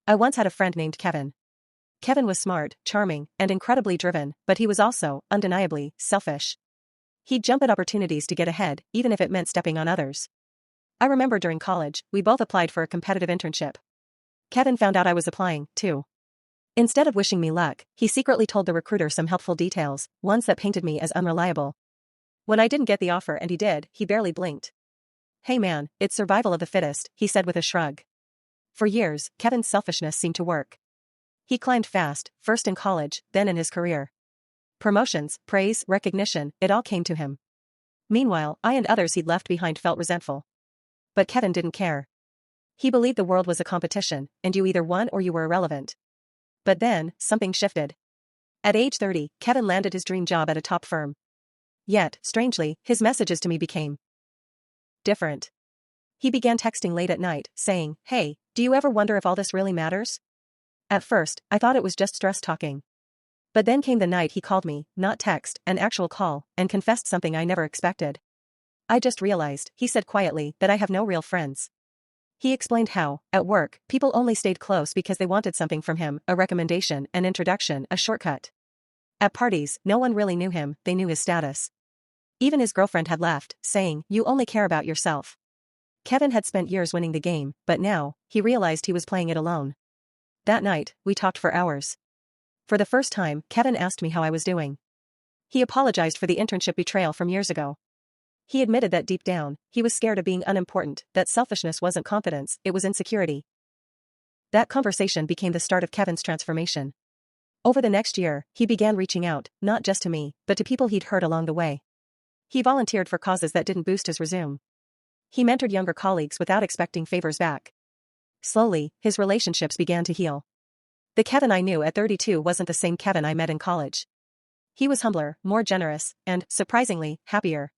I once had a friend named Kevin. Kevin was smart, charming, and incredibly driven, but he was also, undeniably, selfish. He'd jump at opportunities to get ahead, even if it meant stepping on others. I remember during college, we both applied for a competitive internship. Kevin found out I was applying, too. Instead of wishing me luck, he secretly told the recruiter some helpful details, ones that painted me as unreliable. When I didn't get the offer and he did, he barely blinked. "Hey man, it's survival of the fittest," he said with a shrug. For years, Kevin's selfishness seemed to work. He climbed fast, first in college, then in his career. Promotions, praise, recognition, it all came to him. Meanwhile, I and others he'd left behind felt resentful. But Kevin didn't care. He believed the world was a competition, and you either won or you were irrelevant. But then, something shifted. At age 30, Kevin landed his dream job at a top firm. Yet, strangely, his messages to me became different. He began texting late at night, saying, "Hey, do you ever wonder if all this really matters?" At first, I thought it was just stress talking. But then came the night he called me, not text, an actual call, and confessed something I never expected. "I just realized," he said quietly, "that I have no real friends." He explained how, at work, people only stayed close because they wanted something from him, a recommendation, an introduction, a shortcut. At parties, no one really knew him, they knew his status. Even his girlfriend had left, saying, "You only care about yourself." Kevin had spent years winning the game, but now, he realized he was playing it alone. That night, we talked for hours. For the first time, Kevin asked me how I was doing. He apologized for the internship betrayal from years ago. He admitted that deep down, he was scared of being unimportant, that selfishness wasn't confidence, it was insecurity. That conversation became the start of Kevin's transformation. Over the next year, he began reaching out, not just to me, but to people he'd hurt along the way. He volunteered for causes that didn't boost his resume. He mentored younger colleagues without expecting favors back. Slowly, his relationships began to heal. The Kevin I knew at 32 wasn't the same Kevin I met in college. He was humbler, more generous, and, surprisingly, happier.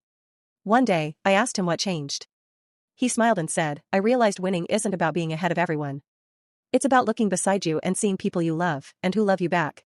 One day, I asked him what changed. He smiled and said, "I realized winning isn't about being ahead of everyone. It's about looking beside you and seeing people you love, and who love you back."